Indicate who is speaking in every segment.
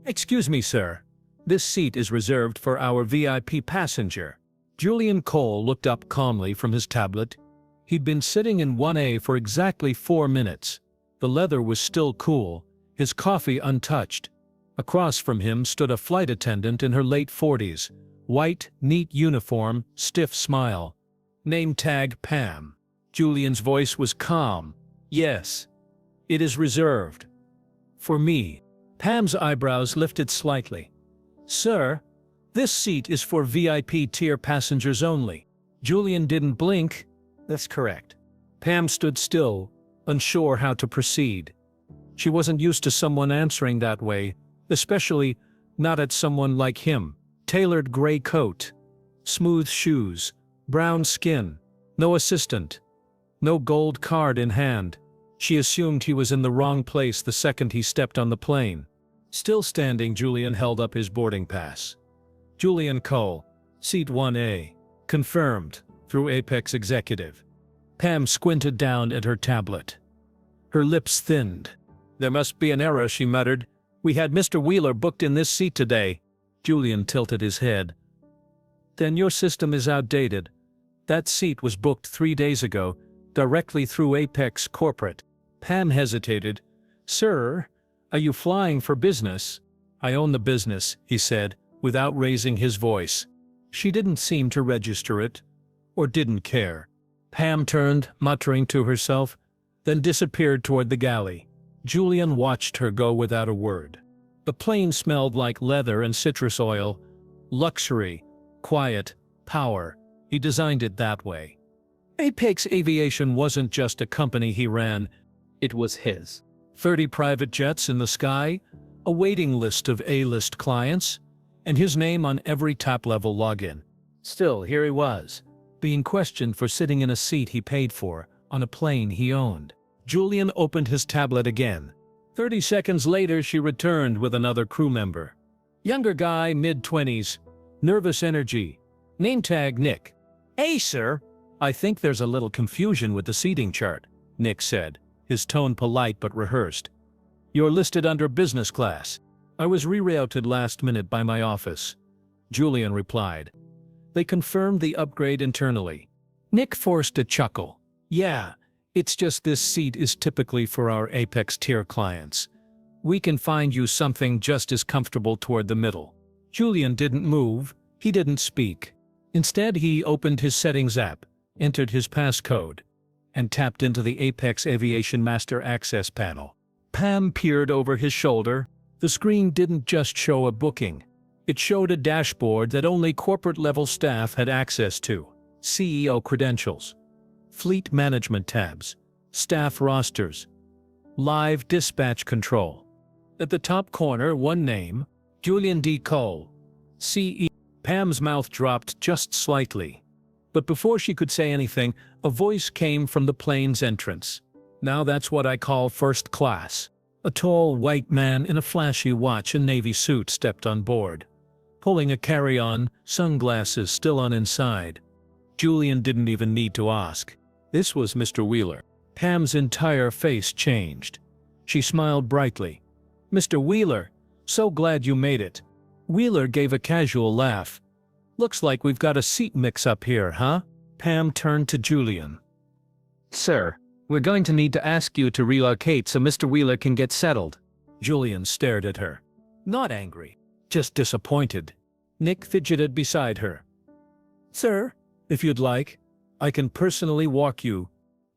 Speaker 1: "Excuse me, sir. This seat is reserved for our VIP passenger." Julian Cole looked up calmly from his tablet. He'd been sitting in 1A for exactly 4 minutes. The leather was still cool, his coffee untouched. Across from him stood a flight attendant in her late 40s. White, neat uniform, stiff smile. Name tag Pam. Julian's voice was calm. "Yes. It is reserved. For me." Pam's eyebrows lifted slightly. "Sir, this seat is for VIP tier passengers only." Julian didn't blink. "That's correct." Pam stood still, unsure how to proceed. She wasn't used to someone answering that way, especially not at someone like him. Tailored gray coat, smooth shoes, brown skin, no assistant, no gold card in hand. She assumed he was in the wrong place the second he stepped on the plane. Still standing, Julian held up his boarding pass. "Julian Cole, seat 1A. Confirmed, through Apex Executive." Pam squinted down at her tablet. Her lips thinned. "There must be an error," she muttered. "We had Mr. Wheeler booked in this seat today." Julian tilted his head. "Then your system is outdated. That seat was booked 3 days ago, directly through Apex Corporate." Pam hesitated. "Sir, are you flying for business?" "I own the business," he said, without raising his voice. She didn't seem to register it, or didn't care. Pam turned, muttering to herself, then disappeared toward the galley. Julian watched her go without a word. The plane smelled like leather and citrus oil. Luxury, quiet, power. He designed it that way. Apex Aviation wasn't just a company he ran, it was his. 30 private jets in the sky, a waiting list of A-list clients, and his name on every top-level login. Still, here he was, being questioned for sitting in a seat he paid for, on a plane he owned. Julian opened his tablet again. 30 seconds later, she returned with another crew member. Younger guy, mid-20s, nervous energy. Name tag Nick. "Hey, sir." "I think there's a little confusion with the seating chart," Nick said, his tone polite but rehearsed. "You're listed under business class." "I was rerouted last minute by my office," Julian replied. They confirmed the upgrade internally. Nick forced a chuckle. "Yeah. It's just this seat is typically for our Apex tier clients. We can find you something just as comfortable toward the middle." Julian didn't move, he didn't speak. Instead, he opened his settings app, entered his passcode, and tapped into the Apex Aviation Master Access panel. Pam peered over his shoulder. The screen didn't just show a booking. It showed a dashboard that only corporate-level staff had access to. CEO credentials, fleet management tabs, staff rosters, live dispatch control. At the top corner, one name, Julian D. Cole, CEO. Pam's mouth dropped just slightly. But before she could say anything, a voice came from the plane's entrance. "Now that's what I call first class." A tall white man in a flashy watch and navy suit stepped on board, pulling a carry-on, sunglasses still on inside. Julian didn't even need to ask. This was Mr. Wheeler. Pam's entire face changed. She smiled brightly. "Mr. Wheeler, so glad you made it." Wheeler gave a casual laugh. "Looks like we've got a seat mix-up here, huh?" Pam turned to Julian. "Sir, we're going to need to ask you to relocate so Mr. Wheeler can get settled." Julian stared at her. Not angry, just disappointed. Nick fidgeted beside her. "Sir, if you'd like, I can personally walk you."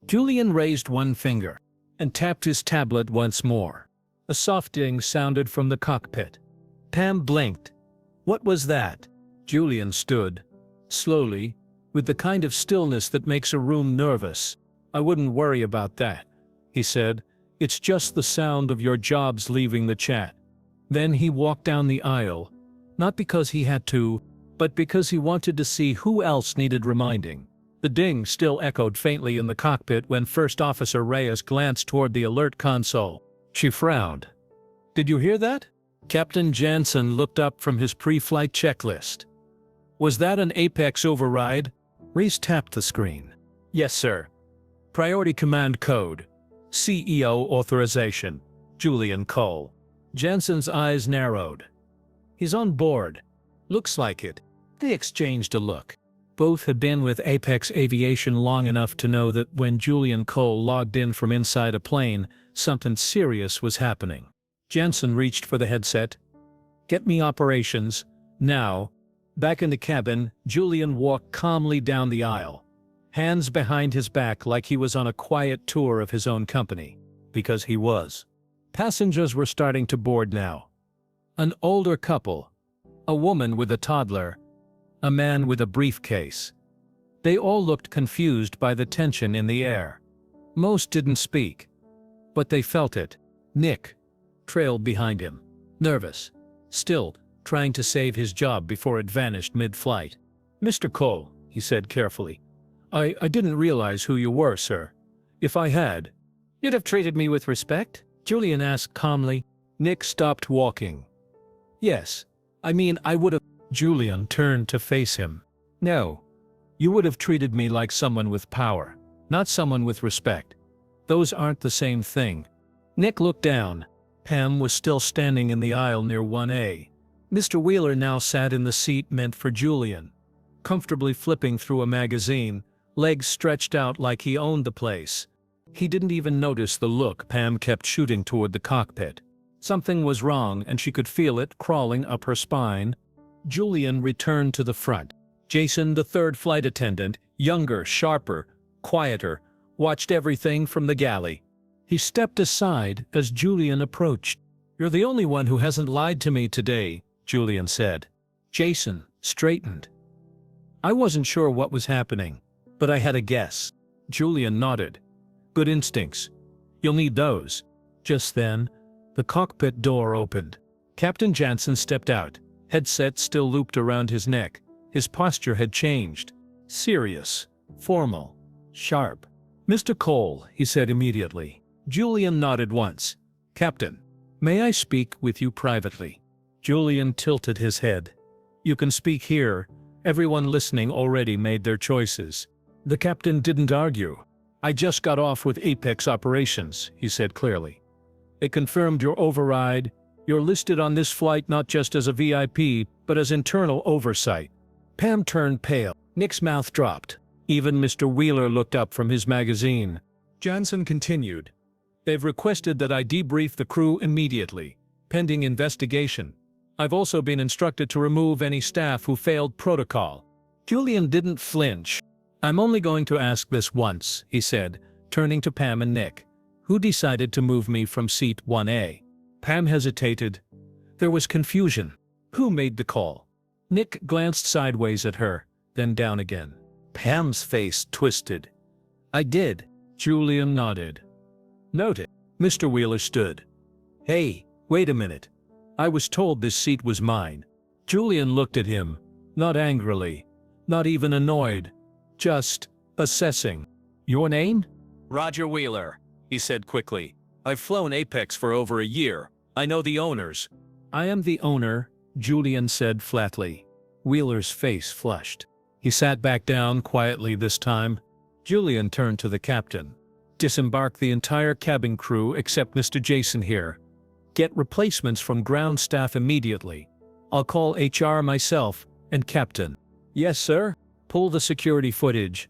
Speaker 1: Julian raised one finger and tapped his tablet once more. A soft ding sounded from the cockpit. Pam blinked. What was that? Julian stood, slowly, with the kind of stillness that makes a room nervous. "I wouldn't worry about that," he said. "It's just the sound of your jobs leaving the chat." Then he walked down the aisle, not because he had to, but because he wanted to see who else needed reminding. The ding still echoed faintly in the cockpit when First Officer Reyes glanced toward the alert console. She frowned. "Did you hear that?" Captain Jansen looked up from his pre-flight checklist. "Was that an Apex override?" Reese tapped the screen. "Yes, sir. Priority command code. CEO authorization. Julian Cole." Jensen's eyes narrowed. He's on board. Looks like it. They exchanged a look. Both had been with Apex Aviation long enough to know that when Julian Cole logged in from inside a plane, something serious was happening. Jensen reached for the headset. "Get me operations, now." Back in the cabin, Julian walked calmly down the aisle, hands behind his back like he was on a quiet tour of his own company. Because he was. Passengers were starting to board now. An older couple, a woman with a toddler, a man with a briefcase. They all looked confused by the tension in the air. Most didn't speak, but they felt it. Nick trailed behind him, nervous, still trying to save his job before it vanished mid-flight. "Mr. Cole," he said carefully, I didn't realize who you were, sir. If I had..." "You'd have treated me with respect?" Julian asked calmly. Nick stopped walking. "Yes. I mean, I would have..." Julian turned to face him. "No. You would have treated me like someone with power, not someone with respect. Those aren't the same thing." Nick looked down. Pam was still standing in the aisle near 1A. Mr. Wheeler now sat in the seat meant for Julian, comfortably flipping through a magazine, legs stretched out like he owned the place. He didn't even notice the look Pam kept shooting toward the cockpit. Something was wrong and she could feel it crawling up her spine. Julian returned to the front. Jason, the third flight attendant, younger, sharper, quieter, watched everything from the galley. He stepped aside as Julian approached. "You're the only one who hasn't lied to me today," Julian said. Jason straightened. "I wasn't sure what was happening, but I had a guess." Julian nodded. "Good instincts. You'll need those." Just then, the cockpit door opened. Captain Jansen stepped out, headset still looped around his neck. His posture had changed. Serious, formal, sharp. "Mr. Cole," he said immediately. Julian nodded once. "Captain, may I speak with you privately?" Julian tilted his head. "You can speak here. Everyone listening already made their choices." The captain didn't argue. "I just got off with Apex Operations," he said clearly. "They confirmed your override. You're listed on this flight not just as a VIP, but as internal oversight." Pam turned pale. Nick's mouth dropped. Even Mr. Wheeler looked up from his magazine. Jansen continued. "They've requested that I debrief the crew immediately, pending investigation. I've also been instructed to remove any staff who failed protocol." Julian didn't flinch. "I'm only going to ask this once," he said, turning to Pam and Nick. "Who decided to move me from seat 1A? Pam hesitated. There was confusion. "Who made the call?" Nick glanced sideways at her, then down again. Pam's face twisted. "I did." Julian nodded. "Noted." Mr. Wheeler stood. "Hey, wait a minute. I was told this seat was mine." Julian looked at him, not angrily, not even annoyed, just assessing. "Your name?" "Roger Wheeler," he said quickly. "I've flown Apex for over a year. I know the owners." "I am the owner," Julian said flatly. Wheeler's face flushed. He sat back down quietly this time. Julian turned to the captain. "Disembark the entire cabin crew except Mr. Jason here. Get replacements from ground staff immediately. I'll call HR myself, and Captain." "Yes, sir." "Pull the security footage.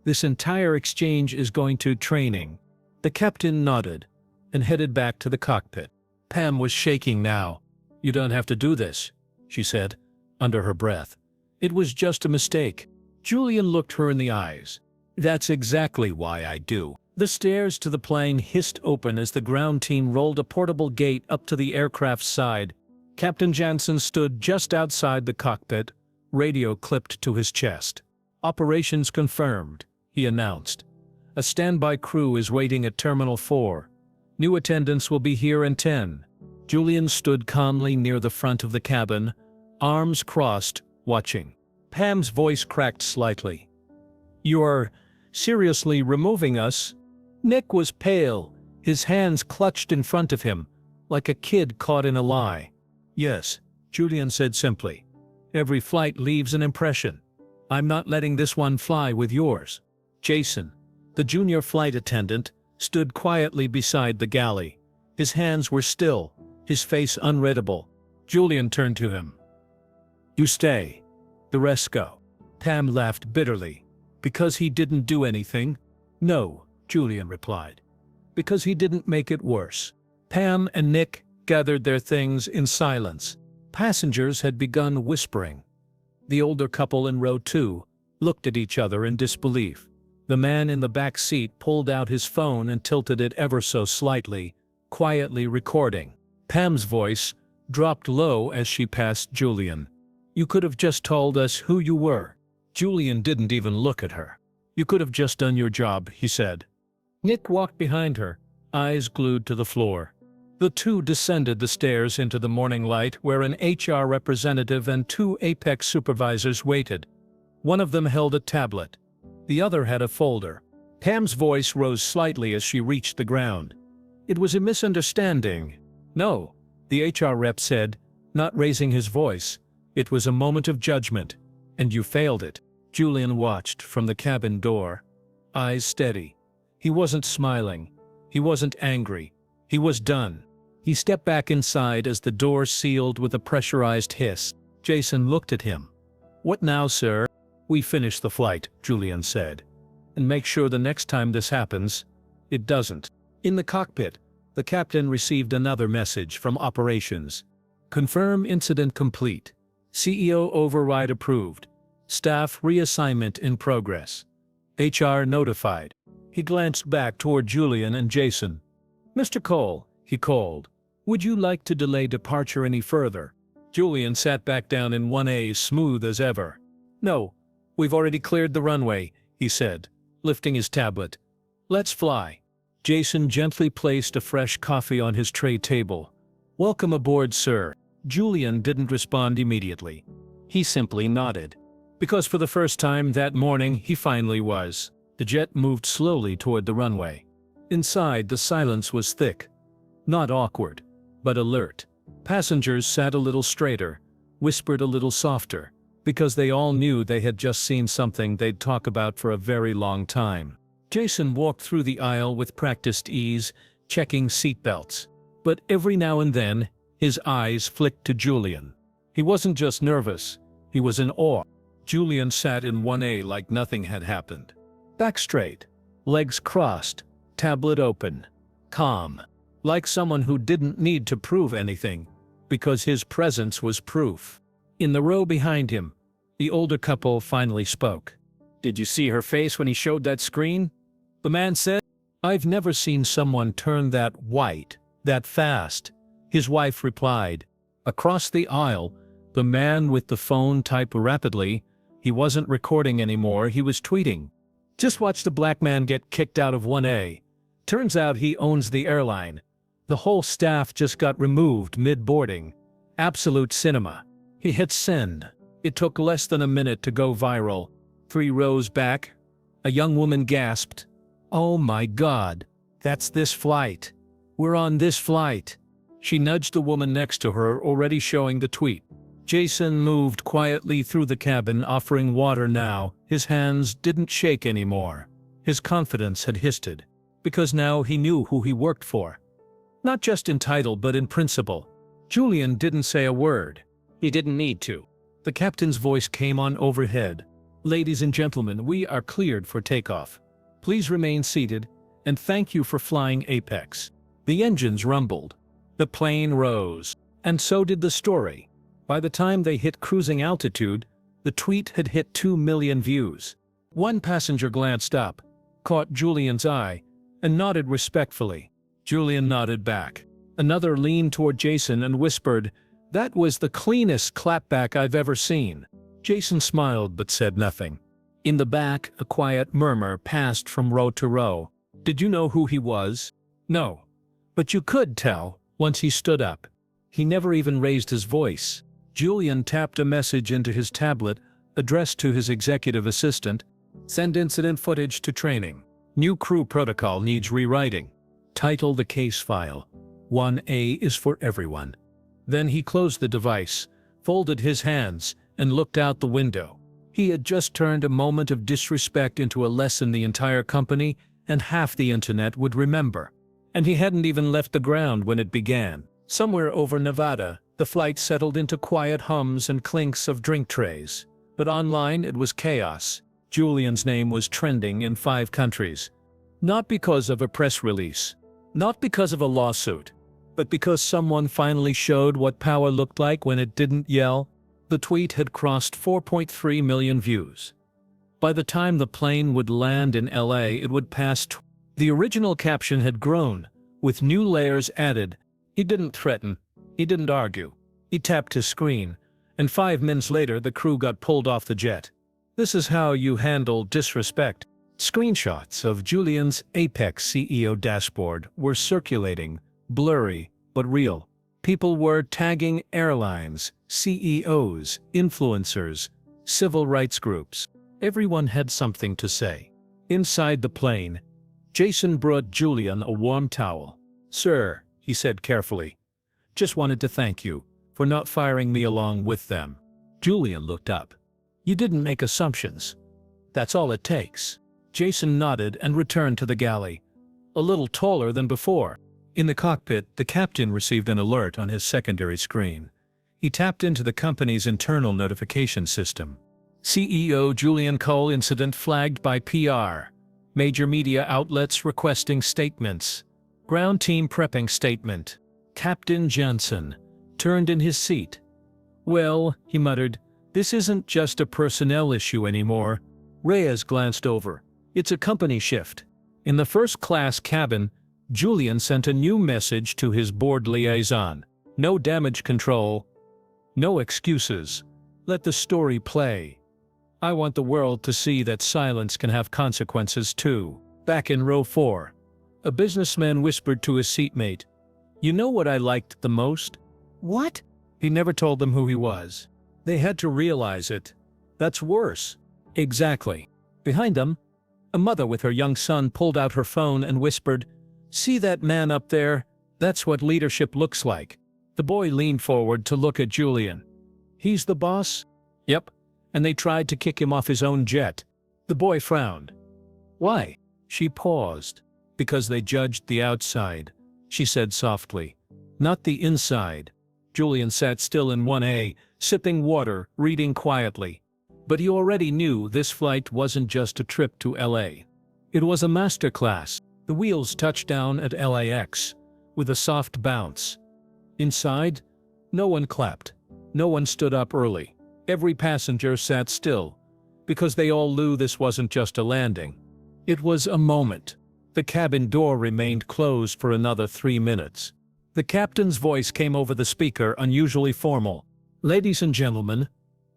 Speaker 1: This entire exchange is going to training." The captain nodded and headed back to the cockpit. Pam was shaking now. "You don't have to do this," she said, under her breath. "It was just a mistake." Julian looked her in the eyes. "That's exactly why I do." The stairs to the plane hissed open as the ground team rolled a portable gate up to the aircraft's side. Captain Jansen stood just outside the cockpit, radio clipped to his chest. "Operations confirmed," he announced. "A standby crew is waiting at Terminal 4. New attendants will be here in 10. Julian stood calmly near the front of the cabin, arms crossed, watching. Pam's voice cracked slightly. "You're seriously removing us?" Nick was pale, his hands clutched in front of him, like a kid caught in a lie. "Yes," Julian said simply. "Every flight leaves an impression. I'm not letting this one fly with yours." Jason, the junior flight attendant, stood quietly beside the galley. His hands were still, his face unreadable. Julian turned to him. "You stay. The rest go." Pam laughed bitterly. "Because he didn't do anything?" "No," Julian replied. "Because he didn't make it worse." Pam and Nick gathered their things in silence. Passengers had begun whispering. The older couple in row 2 looked at each other in disbelief. The man in the back seat pulled out his phone and tilted it ever so slightly, quietly recording. Pam's voice dropped low as she passed Julian. "You could have just told us who you were." Julian didn't even look at her. "You could have just done your job," he said. Nick walked behind her, eyes glued to the floor. The two descended the stairs into the morning light where an HR representative and 2 Apex supervisors waited. One of them held a tablet. The other had a folder. Pam's voice rose slightly as she reached the ground. "It was a misunderstanding." "No," the HR rep said, not raising his voice. "It was a moment of judgment, and you failed it." Julian watched from the cabin door, eyes steady. He wasn't smiling. He wasn't angry. He was done. He stepped back inside as the door sealed with a pressurized hiss. Jason looked at him. "What now, sir?" "We finished the flight," Julian said. "And make sure the next time this happens, it doesn't." In the cockpit, the captain received another message from operations. "Confirm incident complete. CEO override approved. Staff reassignment in progress. HR notified." He glanced back toward Julian and Jason. "Mr. Cole," he called, "would you like to delay departure any further?" Julian sat back down in 1A, smooth as ever. "No, we've already cleared the runway," he said, lifting his tablet. "Let's fly." Jason gently placed a fresh coffee on his tray table. "Welcome aboard, sir." Julian didn't respond immediately. He simply nodded. Because for the first time that morning he finally was. The jet moved slowly toward the runway. Inside, the silence was thick. Not awkward, but alert. Passengers sat a little straighter, whispered a little softer, because they all knew they had just seen something they'd talk about for a very long time. Jason walked through the aisle with practiced ease, checking seatbelts. But every now and then, his eyes flicked to Julian. He wasn't just nervous, he was in awe. Julian sat in 1A like nothing had happened. Back straight, legs crossed, tablet open, calm, like someone who didn't need to prove anything, because his presence was proof. In the row behind him, the older couple finally spoke. "Did you see her face when he showed that screen?" the man said. "I've never seen someone turn that white, that fast," his wife replied. Across the aisle, the man with the phone typed rapidly. He wasn't recording anymore, he was tweeting. "Just watched a black man get kicked out of 1A. Turns out he owns the airline. The whole staff just got removed mid-boarding. Absolute cinema." He hit send. It took less than a minute to go viral. 3 rows back, a young woman gasped, "Oh my God, that's this flight. We're on this flight." She nudged the woman next to her, already showing the tweet. Jason moved quietly through the cabin, offering water now. His hands didn't shake anymore. His confidence had histed, because now he knew who he worked for. Not just in title but in principle. Julian didn't say a word. He didn't need to. The captain's voice came on overhead. "Ladies and gentlemen, we are cleared for takeoff. Please remain seated, and thank you for flying Apex." The engines rumbled. The plane rose. And so did the story. By the time they hit cruising altitude, the tweet had hit 2 million views. One passenger glanced up, caught Julian's eye, and nodded respectfully. Julian nodded back. Another leaned toward Jason and whispered, "That was the cleanest clapback I've ever seen." Jason smiled but said nothing. In the back, a quiet murmur passed from row to row. "Did you know who he was?" "No. But you could tell, once he stood up." He never even raised his voice. Julian tapped a message into his tablet, addressed to his executive assistant. "Send incident footage to training. New crew protocol needs rewriting. Title the case file. 1A is for everyone." Then he closed the device, folded his hands, and looked out the window. He had just turned a moment of disrespect into a lesson the entire company and half the internet would remember. And he hadn't even left the ground when it began. Somewhere over Nevada, the flight settled into quiet hums and clinks of drink trays. But online it was chaos. Julian's name was trending in 5 countries. Not because of a press release, not because of a lawsuit, but because someone finally showed what power looked like when it didn't yell. The tweet had crossed 4.3 million views. By the time the plane would land in LA, it would pass. The original caption had grown, with new layers added. He didn't threaten. He didn't argue. He tapped his screen, and 5 minutes later the crew got pulled off the jet. This is how you handle disrespect. Screenshots of Julian's Apex CEO dashboard were circulating, blurry but real. People were tagging airlines, CEOs, influencers, civil rights groups. Everyone had something to say. Inside the plane, Jason brought Julian a warm towel. "Sir," he said carefully, "just wanted to thank you for not firing me along with them." Julian looked up. "You didn't make assumptions. That's all it takes." Jason nodded and returned to the galley, a little taller than before. In the cockpit, the captain received an alert on his secondary screen. He tapped into the company's internal notification system. CEO Julian Cole incident flagged by PR. Major media outlets requesting statements. Ground team prepping statement. Captain Jansen turned in his seat. "Well," he muttered, "this isn't just a personnel issue anymore." Reyes glanced over. "It's a company shift." In the first-class cabin, Julian sent a new message to his board liaison. "No damage control. No excuses. Let the story play. I want the world to see that silence can have consequences too." Back in row 4, a businessman whispered to his seatmate, "You know what I liked the most?" "What?" He never told them who he was. They had to realize it. That's worse. Exactly. Behind them, a mother with her young son pulled out her phone and whispered, "See that man up there? That's what leadership looks like." The boy leaned forward to look at Julian. "He's the boss?" "Yep. And they tried to kick him off his own jet." The boy frowned. "Why?" She paused. "Because they judged the outside," she said softly, "not the inside." Julian sat still in 1A, sipping water, reading quietly. But he already knew this flight wasn't just a trip to LA. It was a masterclass. The wheels touched down at LAX, with a soft bounce. Inside, no one clapped. No one stood up early. Every passenger sat still, because they all knew this wasn't just a landing. It was a moment. The cabin door remained closed for another 3 minutes. The captain's voice came over the speaker, unusually formal. "Ladies and gentlemen,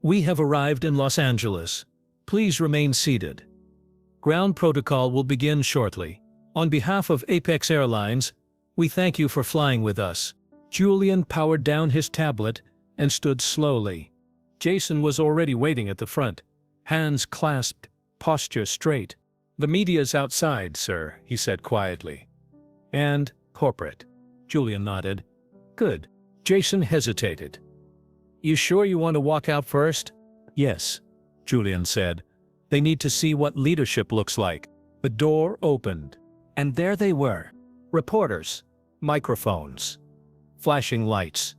Speaker 1: we have arrived in Los Angeles. Please remain seated. Ground protocol will begin shortly. On behalf of Apex Airlines, we thank you for flying with us." Julian powered down his tablet and stood slowly. Jason was already waiting at the front, hands clasped, posture straight. "The media's outside, sir," he said quietly. "And corporate." Julian nodded. "Good." Jason hesitated. "You sure you want to walk out first?" "Yes," Julian said. "They need to see what leadership looks like." The door opened, and there they were. Reporters, microphones, flashing lights,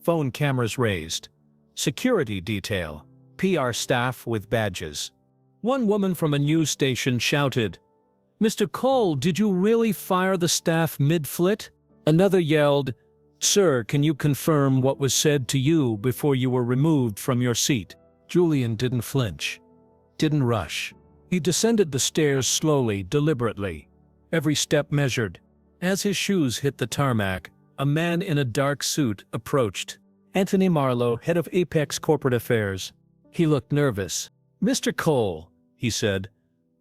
Speaker 1: phone cameras raised, security detail, PR staff with badges. One woman from a news station shouted, "Mr. Cole, did you really fire the staff mid-flit?" Another yelled, "Sir, can you confirm what was said to you before you were removed from your seat?" Julian didn't flinch, didn't rush. He descended the stairs slowly, deliberately, every step measured. As his shoes hit the tarmac, a man in a dark suit approached. Anthony Marlowe, head of Apex Corporate Affairs. He looked nervous. "Mr. Cole," he said,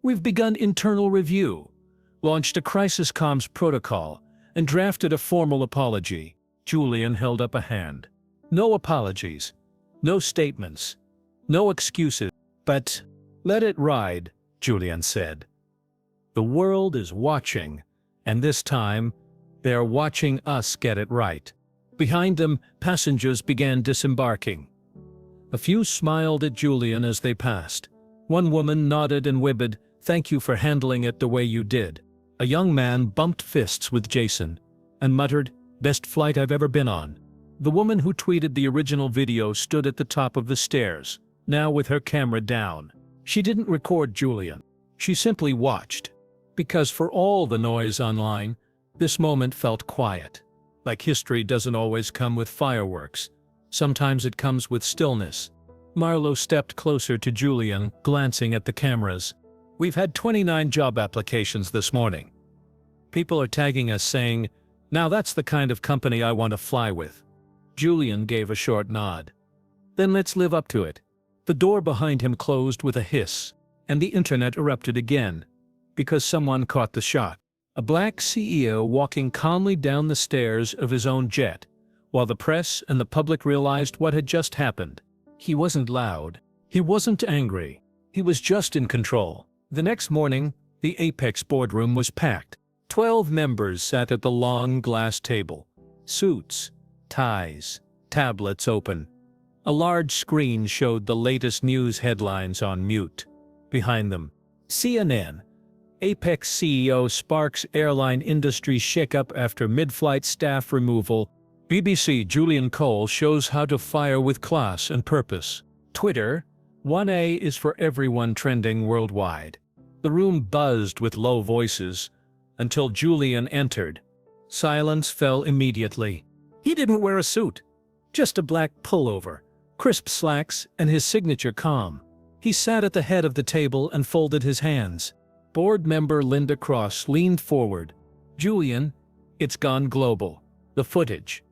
Speaker 1: "we've begun internal review, launched a crisis comms protocol, and drafted a formal apology." Julian held up a hand. "No apologies, no statements, no excuses, but let it ride," Julian said. "The world is watching, and this time, they're watching us get it right." Behind them, passengers began disembarking. A few smiled at Julian as they passed. One woman nodded and wibbled, "Thank you for handling it the way you did." A young man bumped fists with Jason and muttered, Best flight I've ever been on. The woman who tweeted the original video stood at the top of the stairs, now with her camera down. She didn't record Julian. She simply watched. Because for all the noise online, this moment felt quiet. Like history doesn't always come with fireworks. Sometimes it comes with stillness. Marlo stepped closer to Julian, glancing at the cameras. We've had 29 job applications this morning. People are tagging us saying, "Now that's the kind of company I want to fly with." Julian gave a short nod. "Then let's live up to it." The door behind him closed with a hiss, and the internet erupted again, because someone caught the shot. A black CEO walking calmly down the stairs of his own jet, while the press and the public realized what had just happened. He wasn't loud. He wasn't angry. He was just in control. The next morning, the Apex boardroom was packed. 12 members sat at the long glass table. Suits, ties, tablets open. A large screen showed the latest news headlines on mute. Behind them, CNN. Apex CEO sparks airline industry shakeup after mid-flight staff removal. BBC Julian Cole shows how to fire with class and purpose. Twitter, 1A is for everyone trending worldwide. The room buzzed with low voices until Julian entered. Silence fell immediately. He didn't wear a suit, just a black pullover, crisp slacks, and his signature calm. He sat at the head of the table and folded his hands. Board member Linda Cross leaned forward. "Julian, it's gone global. The footage.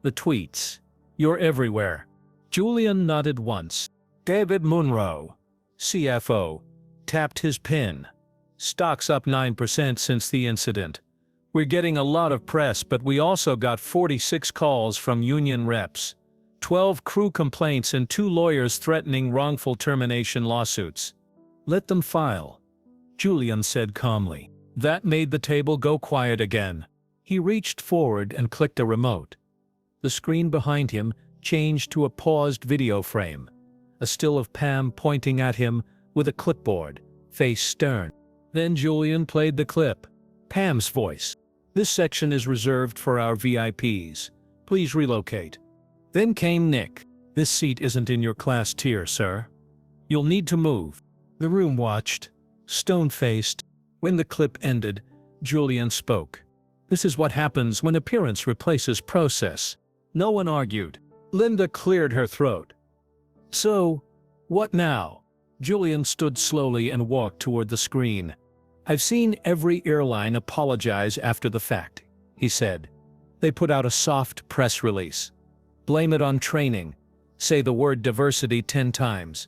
Speaker 1: The tweets. You're everywhere." Julian nodded once. David Munro, CFO, tapped his pen. "Stock's up 9% since the incident. We're getting a lot of press, but we also got 46 calls from union reps, 12 crew complaints, and 2 lawyers threatening wrongful termination lawsuits. Let them file," Julian said calmly. That made the table go quiet again. He reached forward and clicked a remote. The screen behind him changed to a paused video frame. A still of Pam pointing at him with a clipboard, face stern. Then Julian played the clip. Pam's voice. "This section is reserved for our VIPs. Please relocate." Then came Nick. "This seat isn't in your class tier, sir. You'll need to move." The room watched, stone-faced. When the clip ended, Julian spoke. "This is what happens when appearance replaces process." No one argued. Linda cleared her throat. "So, what now?" Julian stood slowly and walked toward the screen. "I've seen every airline apologize after the fact," he said. "They put out a soft press release. Blame it on training. Say the word diversity 10 times.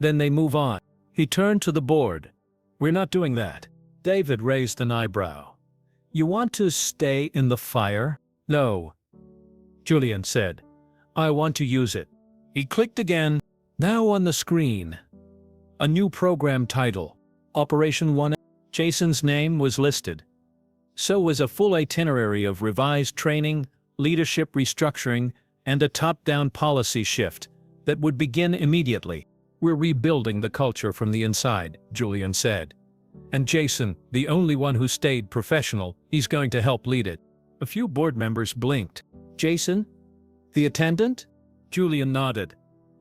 Speaker 1: Then they move on." He turned to the board. "We're not doing that." David raised an eyebrow. "You want to stay in the fire?" "No," Julian said. "I want to use it." He clicked again. Now on the screen, a new program title, Operation 1. Jason's name was listed. So was a full itinerary of revised training, leadership restructuring, and a top-down policy shift that would begin immediately. "We're rebuilding the culture from the inside," Julian said. "And Jason, the only one who stayed professional, he's going to help lead it." A few board members blinked. "Jason? The attendant?" Julian nodded.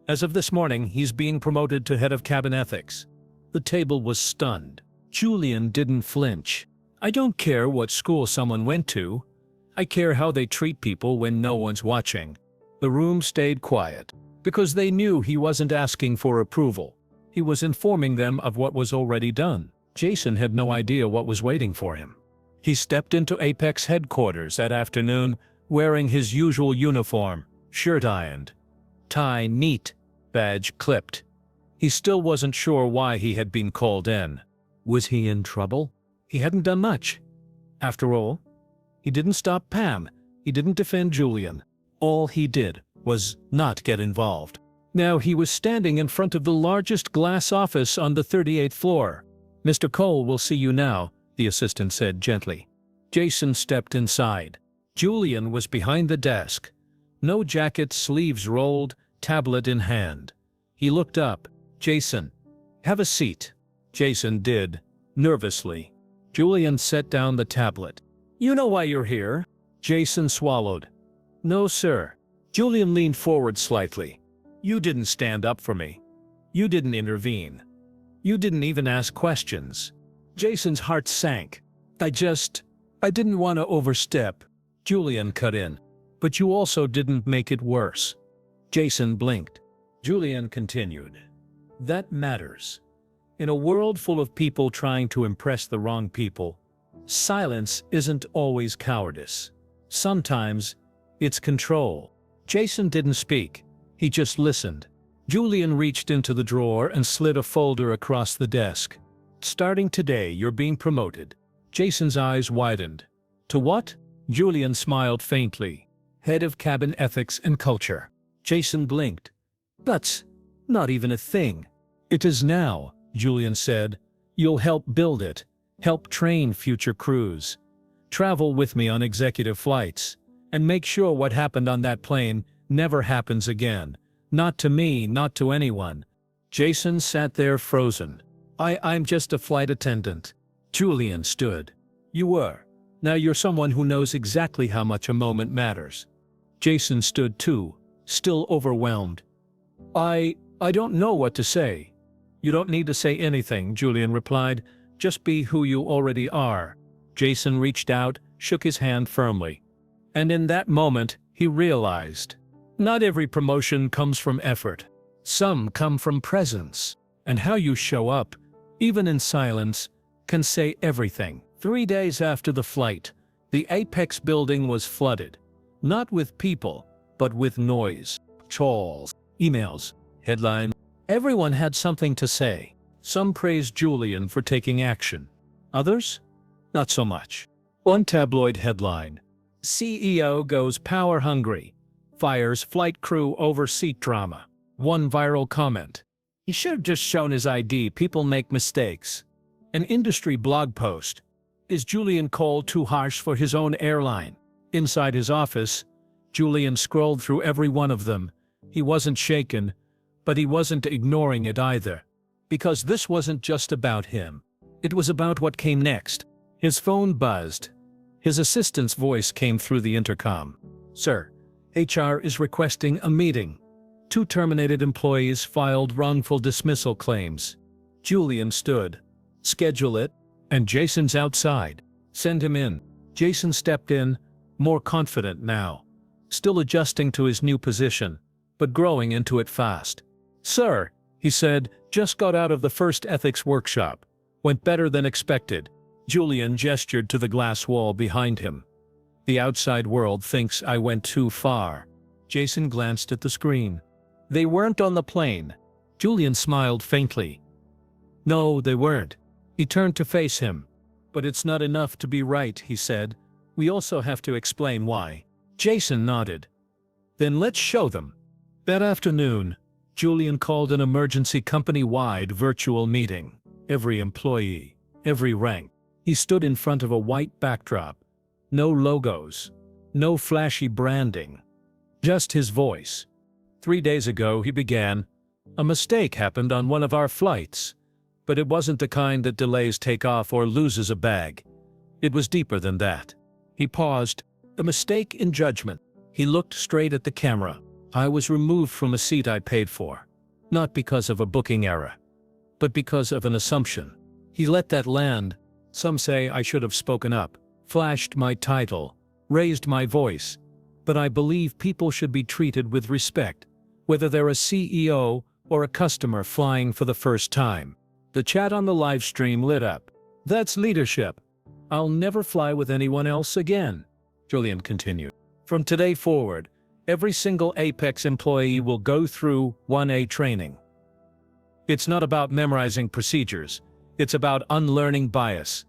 Speaker 1: "As of this morning, he's being promoted to head of cabin ethics." The table was stunned. Julian didn't flinch. "I don't care what school someone went to. I care how they treat people when no one's watching." The room stayed quiet, because they knew he wasn't asking for approval. He was informing them of what was already done. Jason had no idea what was waiting for him. He stepped into Apex headquarters that afternoon, wearing his usual uniform, shirt ironed, tie neat, badge clipped. He still wasn't sure why he had been called in. Was he in trouble? He hadn't done much. After all, he didn't stop Pam. He didn't defend Julian. All he did was not get involved. Now he was standing in front of the largest glass office on the 38th floor. "Mr. Cole will see you now," the assistant said gently. Jason stepped inside. Julian was behind the desk. No jacket, sleeves rolled, tablet in hand. He looked up. "Jason, have a seat." Jason did, nervously. Julian set down the tablet. "You know why you're here?" Jason swallowed. No, sir. Julian leaned forward slightly. You didn't stand up for me. You didn't intervene. You didn't even ask questions. Jason's heart sank. I didn't want to overstep. Julian cut in. But you also didn't make it worse. Jason blinked. Julian continued. That matters. In a world full of people trying to impress the wrong people, silence isn't always cowardice. Sometimes it's control. Jason didn't speak. He just listened. Julian reached into the drawer and slid a folder across the desk. Starting today, you're being promoted. Jason's eyes widened. To what? Julian smiled faintly. Head of Cabin Ethics and Culture. Jason blinked. That's not even a thing. It is now, Julian said. You'll help build it, help train future crews. Travel with me on executive flights, and make sure what happened on that plane never happens again. Not to me, not to anyone. Jason sat there frozen. I'm just a flight attendant. Julian stood. You were. Now you're someone who knows exactly how much a moment matters. Jason stood too, still overwhelmed. I don't know what to say. You don't need to say anything, Julian replied. Just be who you already are. Jason reached out, shook his hand firmly. And in that moment, he realized. Not every promotion comes from effort. Some come from presence. And how you show up, even in silence, can say everything. 3 days after the flight, the Apex building was flooded. Not with people, but with noise. Calls, emails, headlines. Everyone had something to say. Some praised Julian for taking action. Others? Not so much. One tabloid headline. CEO goes power hungry. Fires flight crew over seat drama. One viral comment. He should have just shown his ID. People make mistakes. An industry blog post. Is Julian Cole too harsh for his own airline? Inside his office, Julian scrolled through every one of them. He wasn't shaken, but he wasn't ignoring it either. Because this wasn't just about him. It was about what came next. His phone buzzed. His assistant's voice came through the intercom. Sir, HR is requesting a meeting. 2 terminated employees filed wrongful dismissal claims. Julian stood. Schedule it. And Jason's outside. Send him in. Jason stepped in, more confident now. Still adjusting to his new position, but growing into it fast. Sir, he said, just got out of the first ethics workshop. Went better than expected. Julian gestured to the glass wall behind him. The outside world thinks I went too far. Jason glanced at the screen. They weren't on the plane. Julian smiled faintly. No, they weren't. He turned to face him. But it's not enough to be right, he said. We also have to explain why. Jason nodded. Then let's show them. That afternoon, Julian called an emergency company-wide virtual meeting. Every employee, every rank. He stood in front of a white backdrop. No logos, no flashy branding. Just his voice. 3 days ago, he began. A mistake happened on one of our flights. But it wasn't the kind that delays takeoff or loses a bag. It was deeper than that. He paused. A mistake in judgment. He looked straight at the camera. I was removed from a seat I paid for. Not because of a booking error, but because of an assumption. He let that land. Some say I should have spoken up, flashed my title, raised my voice. But I believe people should be treated with respect, whether they're a CEO or a customer flying for the first time. The chat on the live stream lit up. That's leadership. I'll never fly with anyone else again, Julian continued. From today forward, every single Apex employee will go through 1A training. It's not about memorizing procedures. It's about unlearning bias,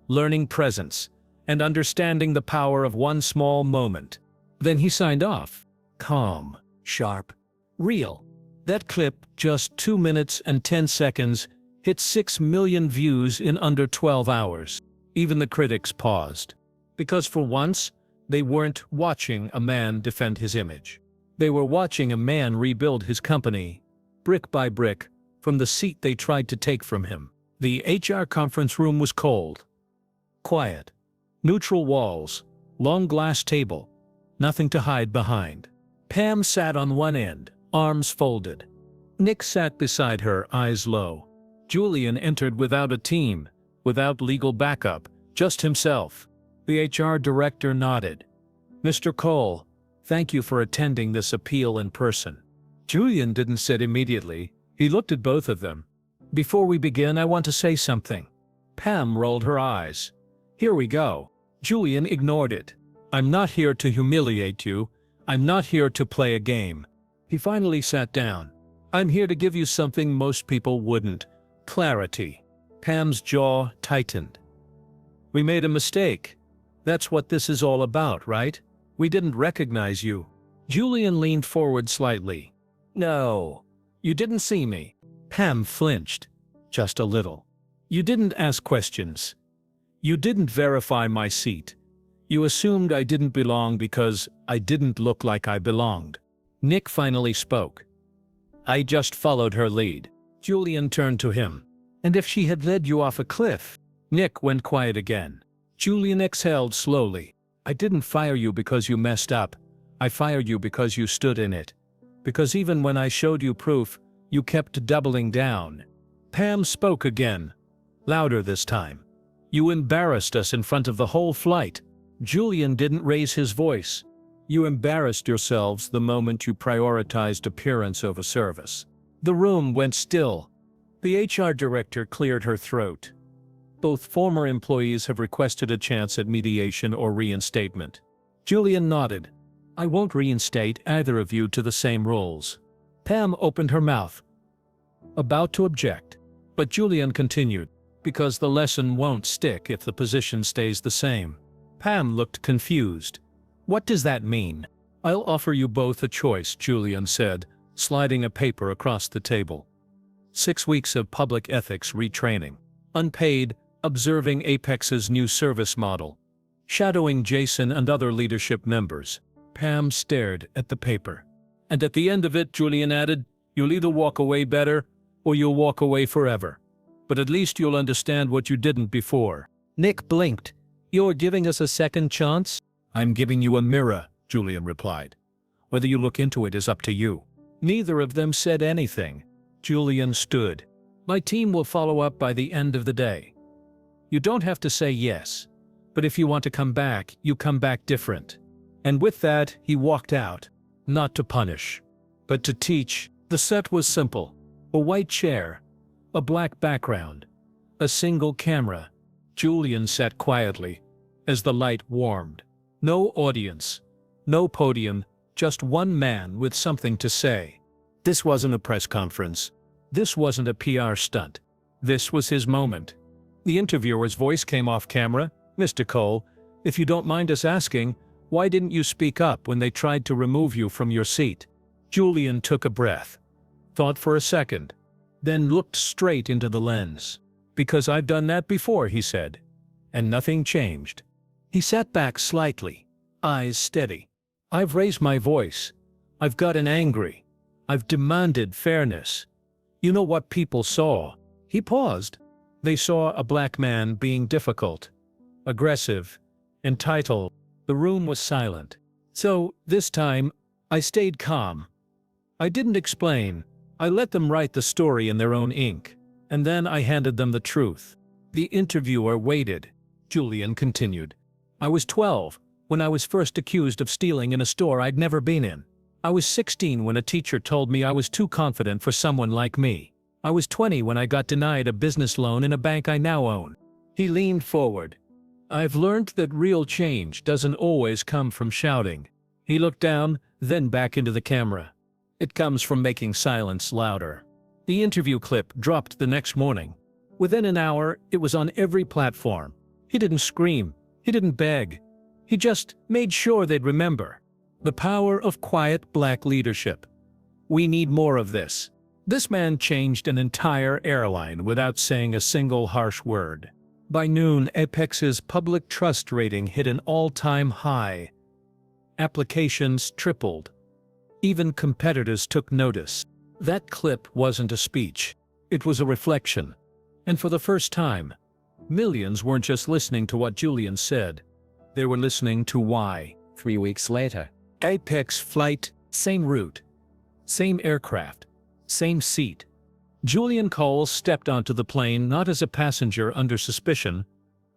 Speaker 1: learning presence, and understanding the power of one small moment. Then he signed off. Calm, sharp, real. That clip, just 2 minutes and 10 seconds, hit 6 million views in under 12 hours. Even the critics paused. Because for once, they weren't watching a man defend his image. They were watching a man rebuild his company, brick by brick, from the seat they tried to take from him. The HR conference room was cold. Quiet. Neutral walls. Long glass table. Nothing to hide behind. Pam sat on one end, arms folded. Nick sat beside her, eyes low. Julian entered without a team, without legal backup, just himself. The HR director nodded. "Mr. Cole, thank you for attending this appeal in person." Julian didn't sit immediately. He looked at both of them. "Before we begin, I want to say something." Pam rolled her eyes. "Here we go." Julian ignored it. "I'm not here to humiliate you. I'm not here to play a game." He finally sat down. "I'm here to give you something most people wouldn't. Clarity." Pam's jaw tightened. "We made a mistake. That's what this is all about, right? We didn't recognize you." Julian leaned forward slightly. "No. You didn't see me." Pam flinched. Just a little. "You didn't ask questions. You didn't verify my seat. You assumed I didn't belong because I didn't look like I belonged." Nick finally spoke. "I just followed her lead." Julian turned to him. "And if she had led you off a cliff?" Nick went quiet again. Julian exhaled slowly. "I didn't fire you because you messed up. I fired you because you stood in it. Because even when I showed you proof, you kept doubling down." Pam spoke again. Louder this time. "You embarrassed us in front of the whole flight." Julian didn't raise his voice. "You embarrassed yourselves the moment you prioritized appearance over service." The room went still. The HR director cleared her throat. "Both former employees have requested a chance at mediation or reinstatement." Julian nodded. "I won't reinstate either of you to the same roles." Pam opened her mouth, about to object, but Julian continued, "Because the lesson won't stick if the position stays the same." Pam looked confused. "What does that mean?" "I'll offer you both a choice," Julian said, sliding a paper across the table. 6 weeks of public ethics retraining. Unpaid, observing Apex's new service model. Shadowing Jason and other leadership members. Pam stared at the paper. "And at the end of it," Julian added, "you'll either walk away better, or you'll walk away forever. But at least you'll understand what you didn't before." Nick blinked. "You're giving us a second chance?" "I'm giving you a mirror," Julian replied. "Whether you look into it is up to you." Neither of them said anything. Julian stood. "My team will follow up by the end of the day. You don't have to say yes. But if you want to come back, you come back different." And with that, he walked out. Not to punish, but to teach. The set was simple. A white chair, a black background, a single camera. Julian sat quietly as the light warmed. No audience, no podium, just one man with something to say. This wasn't a press conference. This wasn't a PR stunt. This was his moment. The interviewer's voice came off camera. "Mr. Cole, if you don't mind us asking, why didn't you speak up when they tried to remove you from your seat?" Julian took a breath, thought for a second, then looked straight into the lens. "Because I've done that before," he said. And nothing changed. He sat back slightly, eyes steady. "I've raised my voice. I've gotten angry. I've demanded fairness. You know what people saw?" He paused. They saw a black man being difficult, aggressive, entitled. The room was silent. So, this time, I stayed calm. I didn't explain. I let them write the story in their own ink. And then I handed them the truth. The interviewer waited. Julian continued. "I was 12 when I was first accused of stealing in a store I'd never been in. I was 16 when a teacher told me I was too confident for someone like me. I was 20 when I got denied a business loan in a bank I now own." He leaned forward. "I've learned that real change doesn't always come from shouting." He looked down, then back into the camera. "It comes from making silence louder." The interview clip dropped the next morning. Within an hour, it was on every platform. He didn't scream. He didn't beg. He just made sure they'd remember. The power of quiet black leadership. We need more of this. This man changed an entire airline without saying a single harsh word. By noon, Apex's public trust rating hit an all-time high. Applications tripled. Even competitors took notice. That clip wasn't a speech. It was a reflection. And for the first time, millions weren't just listening to what Julian said. They were listening to Y.
Speaker 2: 3 weeks later.
Speaker 1: Apex flight, same route, same aircraft, same seat. Julian Cole stepped onto the plane not as a passenger under suspicion,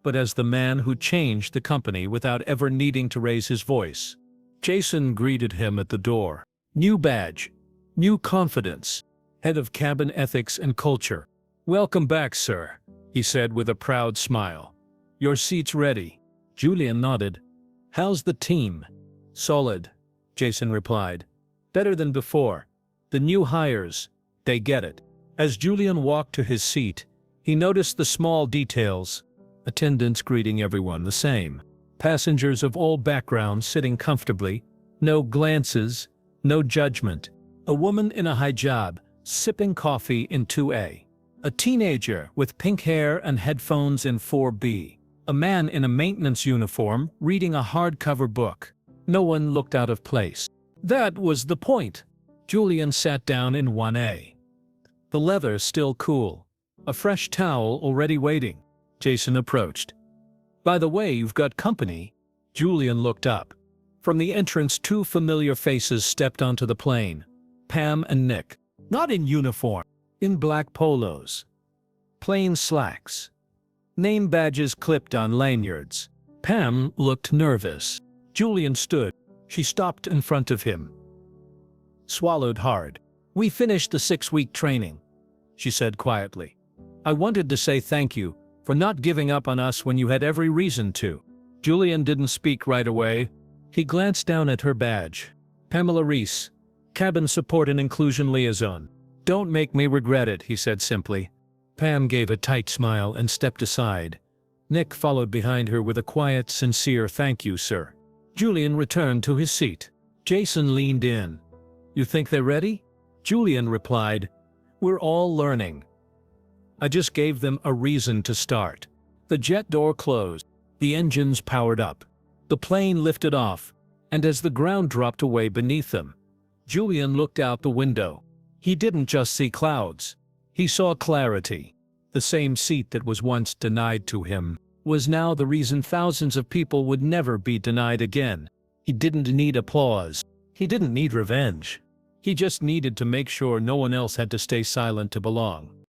Speaker 1: but as the man who changed the company without ever needing to raise his voice. Jason greeted him at the door. New badge, new confidence, head of cabin ethics and culture. "Welcome back, sir," he said with a proud smile. "Your seat's ready." Julian nodded. "How's the team?" "Solid," Jason replied. "Better than before. The new hires, they get it." As Julian walked to his seat, he noticed the small details. Attendants greeting everyone the same. Passengers of all backgrounds sitting comfortably. No glances, no judgment. A woman in a hijab, sipping coffee in 2A. A teenager with pink hair and headphones in 4B. A man in a maintenance uniform reading a hardcover book. No one looked out of place. That was the point. Julian sat down in 1A. The leather still cool. A fresh towel already waiting. Jason approached. "By the way, you've got company." Julian looked up. From the entrance, two familiar faces stepped onto the plane. Pam and Nick. Not in uniform. In black polos. Plain slacks. Name badges clipped on lanyards. Pam looked nervous. Julian stood. She stopped in front of him. Swallowed hard. "We finished the 6-week training," she said quietly. "I wanted to say thank you for not giving up on us when you had every reason to." Julian didn't speak right away. He glanced down at her badge. Pamela Reese, Cabin Support and Inclusion Liaison. "Don't make me regret it," he said simply. Pam gave a tight smile and stepped aside. Nick followed behind her with a quiet, sincere "Thank you, sir." Julian returned to his seat. Jason leaned in. "You think they're ready?" Julian replied, "We're all learning. I just gave them a reason to start." The jet door closed. The engines powered up. The plane lifted off, and as the ground dropped away beneath them, Julian looked out the window. He didn't just see clouds. He saw clarity. The same seat that was once denied to him was now the reason thousands of people would never be denied again. He didn't need applause. He didn't need revenge. He just needed to make sure no one else had to stay silent to belong.